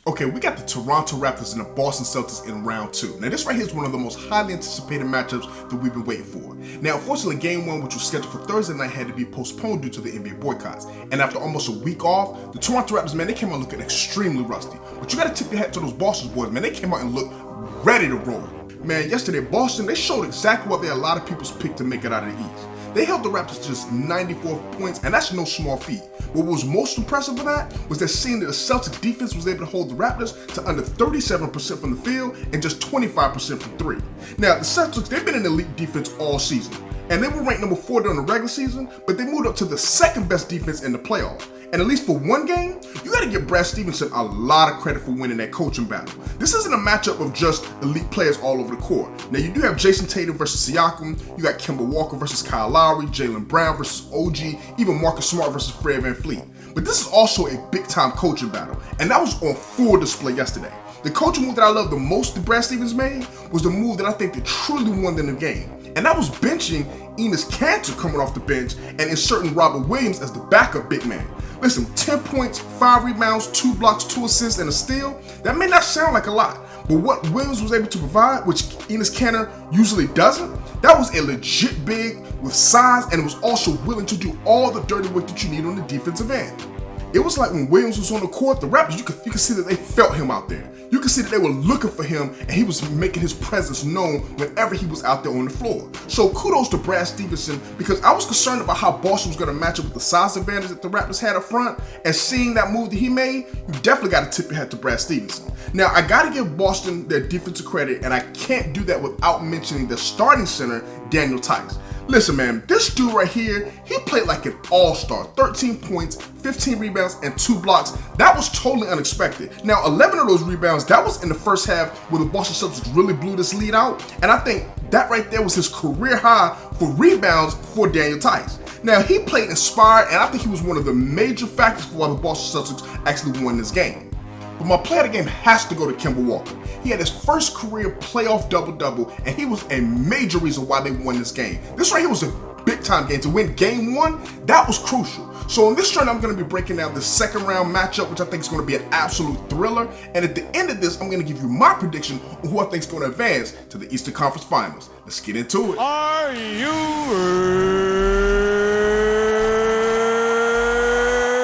Okay, we got the Toronto Raptors and the Boston Celtics in round 2. Now this right here is one of the most highly anticipated matchups that we've been waiting for. Now unfortunately game 1, which was scheduled for Thursday night, had to be postponed due to the NBA boycotts. And after almost a week off, the Toronto Raptors, man, they came out looking extremely rusty. But you gotta tip your hat to those Boston boys, man. They came out and looked ready to roll. Man, yesterday Boston, they showed exactly what a lot of people's picked to make it out of the East. They held the Raptors to just 94 points, and that's no small feat. What was most impressive of that was that seeing that the Celtics defense was able to hold the Raptors to under 37% from the field and just 25% from 3. Now, the Celtics, they've been an elite defense all season, and they were ranked number 4 during the regular season, but they moved up to the second best defense in the playoffs. And at least for one game, you gotta give Brad Stevenson a lot of credit for winning that coaching battle. This isn't a matchup of just elite players all over the court. Now you do have Jason Tatum versus Siakam, you got Kemba Walker versus Kyle Lowry, Jaylen Brown versus OG, even Marcus Smart versus Fred VanVleet. But this is also a big time coaching battle, and that was on full display yesterday. The coaching move that I love the most that Brad Stevens made was the move that I think that truly won them the game. And that was benching Enes Kanter coming off the bench and inserting Robert Williams as the backup big man. Listen, 10 points, 5 rebounds, 2 blocks, 2 assists, and a steal, that may not sound like a lot, but what Williams was able to provide, which Enes Kanter usually doesn't, that was a legit big with size, and it was also willing to do all the dirty work that you need on the defensive end. It was like when Williams was on the court, the Raptors, you could see that they felt him out there. You could see that they were looking for him, and he was making his presence known whenever he was out there on the floor. So kudos to Brad Stevenson, because I was concerned about how Boston was going to match up with the size advantage that the Raptors had up front, and seeing that move that he made, you definitely got to tip your hat to Brad Stevenson. Now, I got to give Boston their defensive credit, and I can't do that without mentioning their starting center, Daniel Theis. Listen, man, this dude right here, he played like an all-star. 13 points, 15 rebounds, and 2 blocks. That was totally unexpected. Now, 11 of those rebounds, that was in the first half where the Boston Celtics really blew this lead out. And I think that right there was his career high for rebounds for Daniel Theis. Now, he played inspired, and I think he was one of the major factors for why the Boston Celtics actually won this game. But my player of the game has to go to Kemba Walker. He had his first career playoff double-double, and he was a major reason why they won this game. This right here was a big-time game. To win game 1, that was crucial. So in this journey, I'm going to be breaking down the second round matchup, which I think is going to be an absolute thriller. And at the end of this, I'm going to give you my prediction on who I think is going to advance to the Eastern Conference Finals. Let's get into it. Are you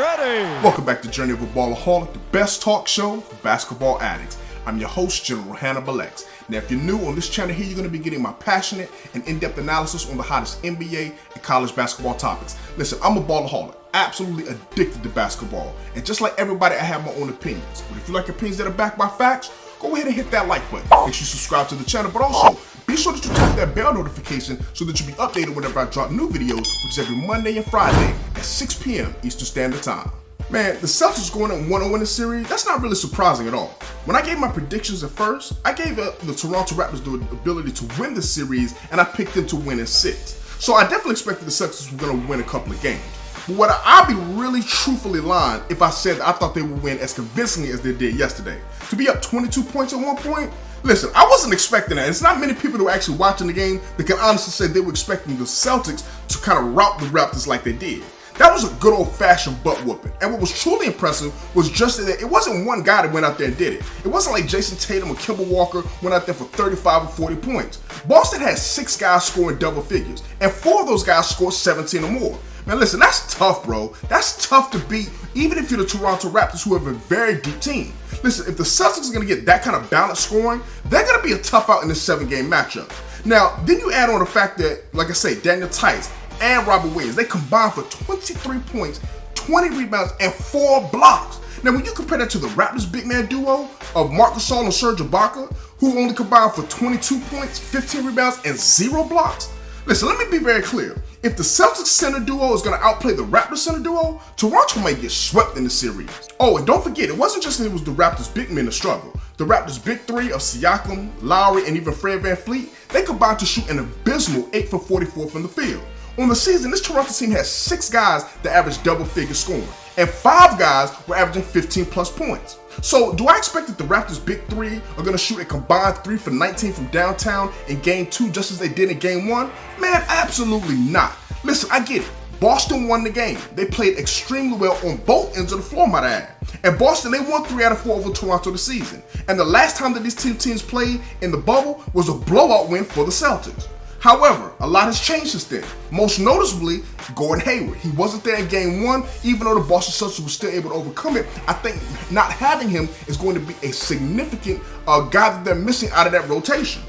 ready? Welcome back to Journey of a Ballaholic, the best talk show for basketball addicts. I'm your host, General Hannibal X. Now, if you're new on this channel here, you're going to be getting my passionate and in-depth analysis on the hottest NBA and college basketball topics. Listen, I'm a ballaholic, absolutely addicted to basketball. And just like everybody, I have my own opinions. But if you like opinions that are backed by facts, go ahead and hit that like button. Make sure you subscribe to the channel, but also be sure that you tap that bell notification so that you'll be updated whenever I drop new videos, which is every Monday and Friday at 6 p.m. Eastern Standard Time. Man, the Celtics going in 1-0 in the series, that's not really surprising at all. When I gave my predictions at first, I gave the Toronto Raptors the ability to win the series, and I picked them to win in 6. So I definitely expected the Celtics were going to win a couple of games. But I'd be really truthfully lying if I said I thought they would win as convincingly as they did yesterday. To be up 22 points at one point, listen, I wasn't expecting that. It's not many people who were actually watching the game that can honestly say they were expecting the Celtics to kind of rout the Raptors like they did. That was a good old-fashioned butt whooping. And what was truly impressive was just that it wasn't one guy that went out there and did it. It wasn't like Jason Tatum or Kemba Walker went out there for 35 or 40 points. Boston had 6 guys scoring double figures, and 4 of those guys scored 17 or more. Man, listen, that's tough, bro. That's tough to beat, even if you're the Toronto Raptors, who have a very deep team. Listen, if the Celtics are going to get that kind of balanced scoring, they're going to be a tough out in this 7-game matchup. Now, then you add on the fact that, like I say, Daniel Theis and Robert Williams, they combined for 23 points, 20 rebounds, and 4 blocks. Now, when you compare that to the Raptors big man duo of Marc Gasol and Serge Ibaka, who only combined for 22 points, 15 rebounds, and 0 blocks, listen, let me be very clear. If the Celtics center duo is going to outplay the Raptors center duo, Toronto might get swept in the series. Oh, and don't forget, it wasn't just that it was the Raptors big men that struggled. The Raptors big 3 of Siakam, Lowry, and even Fred VanVleet, they combined to shoot an abysmal 8 for 44 from the field. On the season, this Toronto team has 6 guys that average double-figure scoring, and 5 guys were averaging 15-plus points. So, do I expect that the Raptors' big 3 are going to shoot a combined 3 for 19 from downtown in Game 2 just as they did in Game 1? Man, absolutely not. Listen, I get it. Boston won the game. They played extremely well on both ends of the floor, might I add. And Boston, they won 3 out of 4 over Toronto this season. And the last time that these two teams played in the bubble was a blowout win for the Celtics. However, a lot has changed since then. Most noticeably, Gordon Hayward. He wasn't there in game 1, even though the Boston Celtics were still able to overcome it. I think not having him is going to be a significant guy that they're missing out of that rotation.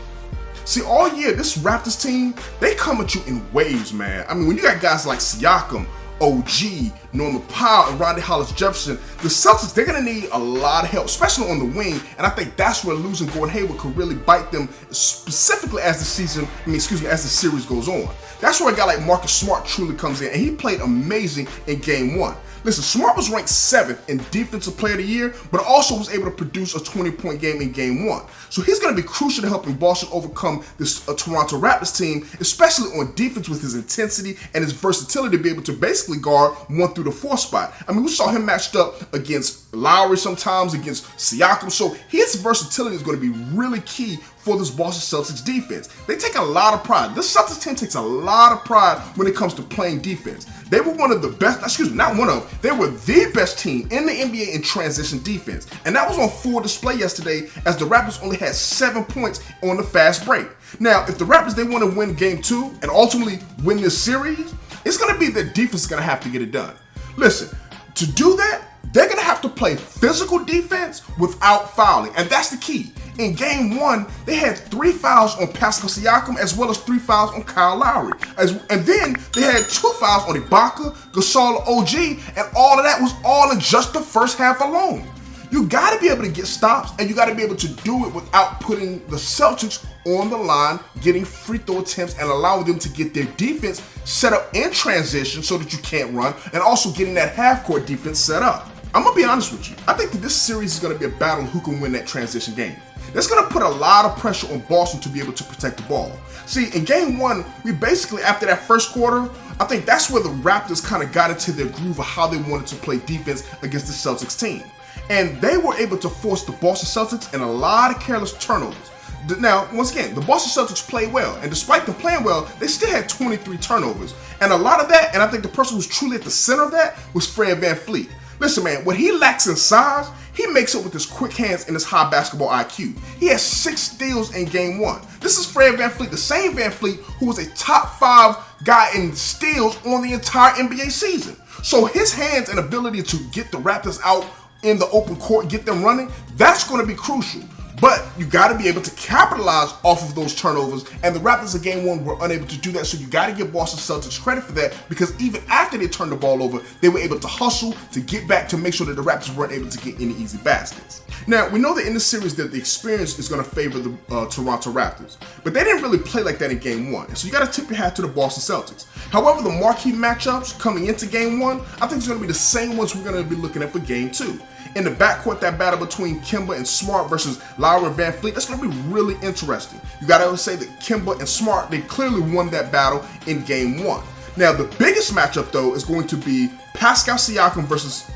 See, all year, this Raptors team, they come at you in waves, man. I mean, when you got guys like Siakam, OG, Norman Powell, and Rondae Hollis-Jefferson, the Celtics, they're going to need a lot of help, especially on the wing, and I think that's where losing Gordon Hayward could really bite them, specifically as the series goes on. That's where a guy like Marcus Smart truly comes in, and he played amazing in game 1. Listen, Smart was ranked 7th in Defensive Player of the Year, but also was able to produce a 20-point game in game 1. So he's going to be crucial to helping Boston overcome this Toronto Raptors team, especially on defense with his intensity and his versatility to be able to basically guard 1 through the 4 spot. I mean, we saw him matched up against Lowry sometimes, against Siakam, so his versatility is going to be really key for this Boston Celtics defense. They take a lot of pride. This Celtics team takes a lot of pride when it comes to playing defense. They were one of the best, they were the best team in the NBA in transition defense. And that was on full display yesterday as the Raptors only had 7 points on the fast break. Now, if the Raptors, they want to win game 2 and ultimately win this series, it's going to be the defense going to have to get it done. Listen, to do that, they're going to have to play physical defense without fouling, and that's the key. In game 1, they had 3 fouls on Pascal Siakam as well as 3 fouls on Kyle Lowry. And then they had 2 fouls on Ibaka, Gasol, OG, and all of that was all in just the first half alone. You got to be able to get stops, and you got to be able to do it without putting the Celtics on the line, getting free throw attempts, and allowing them to get their defense set up in transition so that you can't run, and also getting that half-court defense set up. I'm going to be honest with you. I think that this series is going to be a battle who can win that transition game. That's going to put a lot of pressure on Boston to be able to protect the ball. See, in game 1, we basically, after that first quarter, I think that's where the Raptors kind of got into their groove of how they wanted to play defense against the Celtics team. And they were able to force the Boston Celtics in a lot of careless turnovers. Now, once again, the Boston Celtics played well, and despite them playing well, they still had 23 turnovers. And a lot of that, and I think the person who's truly at the center of that, was Fred VanVleet. Listen, man, what he lacks in size, he makes it with his quick hands and his high basketball IQ. He has 6 steals in game 1. This is Fred VanVleet, the same VanVleet who was a top 5 guy in steals on the entire NBA season. So his hands and ability to get the Raptors out in the open court, get them running, that's going to be crucial. But you got to be able to capitalize off of those turnovers, and the Raptors in game 1 were unable to do that, so you got to give Boston Celtics credit for that, because even after they turned the ball over, they were able to hustle to get back to make sure that the Raptors weren't able to get any easy baskets. Now, we know that in this series that the experience is going to favor the Toronto Raptors, but they didn't really play like that in game 1, so you got to tip your hat to the Boston Celtics. However, the marquee matchups coming into game 1, I think it's going to be the same ones we're going to be looking at for game 2. In the backcourt, that battle between Kemba and Smart versus Lowry and VanVleet, that's going to be really interesting. You got to say that Kemba and Smart, they clearly won that battle in game 1. Now, the biggest matchup, though, is going to be Pascal Siakam versus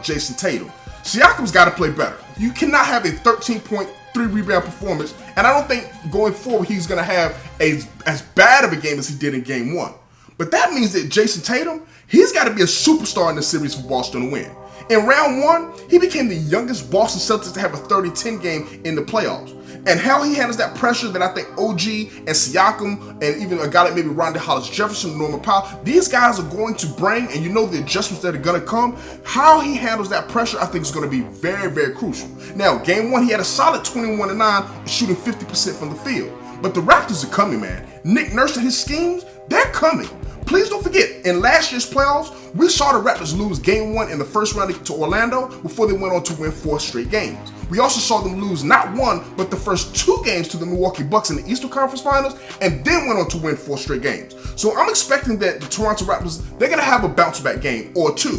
Jason Tatum. Siakam's got to play better. You cannot have a 13-point, 3-rebound performance, and I don't think going forward he's going to have as bad of a game as he did in game 1. But that means that Jason Tatum, he's got to be a superstar in the series for Boston to win. In round 1, he became the youngest Boston Celtics to have a 30-10 game in the playoffs. And how he handles that pressure that I think OG and Siakam and even a guy like maybe Rondae Hollis-Jefferson, Norman Powell, these guys are going to bring, and you know the adjustments that are going to come, how he handles that pressure I think is going to be very, very crucial. Now, game 1, he had a solid 21-9, shooting 50% from the field. But the Raptors are coming, man. Nick Nurse and his schemes, they're coming. Please don't forget, in last year's playoffs, we saw the Raptors lose game 1 in the first round to Orlando before they went on to win 4 straight games. We also saw them lose not 1, but the first 2 games to the Milwaukee Bucks in the Eastern Conference Finals, and then went on to win 4 straight games. So I'm expecting that the Toronto Raptors, they're going to have a bounce-back game or 2.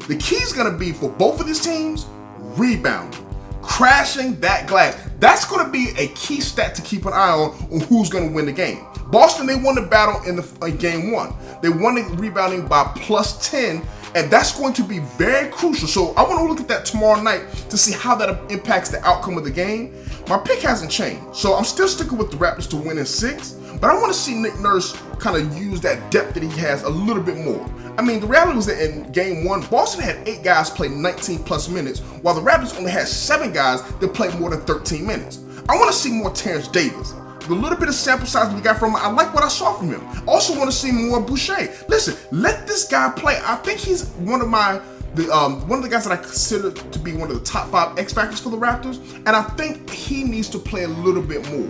The key is going to be for both of these teams, rebounding. Crashing that glass. That's going to be a key stat to keep an eye on who's going to win the game. Boston, they won the battle in game 1. They won the rebounding by +10, and that's going to be very crucial. So I want to look at that tomorrow night to see how that impacts the outcome of the game. My pick hasn't changed, so I'm still sticking with the Raptors to win in 6. but I want to see Nick Nurse kind of use that depth that he has a little bit more. I mean, the reality was that in game 1, Boston had 8 guys play 19 plus minutes, while the Raptors only had 7 guys that played more than 13 minutes. I want to see more Terrence Davis. The little bit of sample size we got from him, I like what I saw from him. I also want to see more Boucher. Listen, let this guy play. I think he's one of the guys that I consider to be one of the top 5 X factors for the Raptors, and I think he needs to play a little bit more.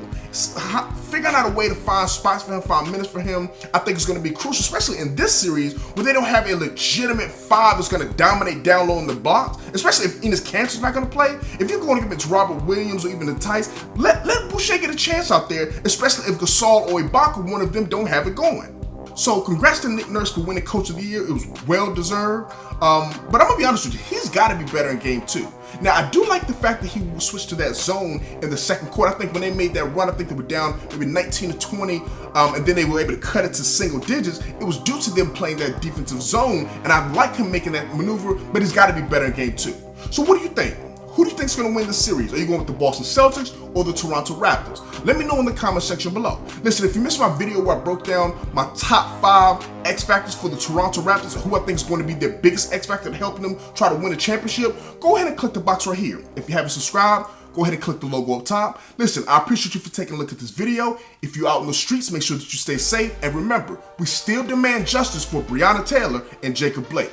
Figuring out a way to find spots for him, find minutes for him, I think is going to be crucial, especially in this series where they don't have a legitimate 5 that's going to dominate down low in the box, especially if Enes Kanter's not going to play. If you're going to give it to Robert Williams or even to Tice, let Boucher get a chance out there, especially if Gasol or Ibaka, one of them, don't have it going. So congrats to Nick Nurse for winning Coach of the Year. It was well deserved. But I'm going to be honest with you, he's got to be better in game 2. Now, I do like the fact that he switched to that zone in the second quarter. I think when they made that run, I think they were down maybe 19 to 20, and then they were able to cut it to single digits. It was due to them playing that defensive zone, and I like him making that maneuver, but he's got to be better in game 2. So what do you think? Who do you think is going to win the series? Are you going with the Boston Celtics or the Toronto Raptors? Let me know in the comment section below. Listen, if you missed my video where I broke down my top 5 X factors for the Toronto Raptors and who I think is going to be their biggest X factor to helping them try to win a championship, go ahead and click the box right here. If you haven't subscribed, go ahead and click the logo up top. Listen, I appreciate you for taking a look at this video. If you're out in the streets, make sure that you stay safe. And remember, we still demand justice for Breonna Taylor and Jacob Blake.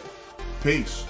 Peace.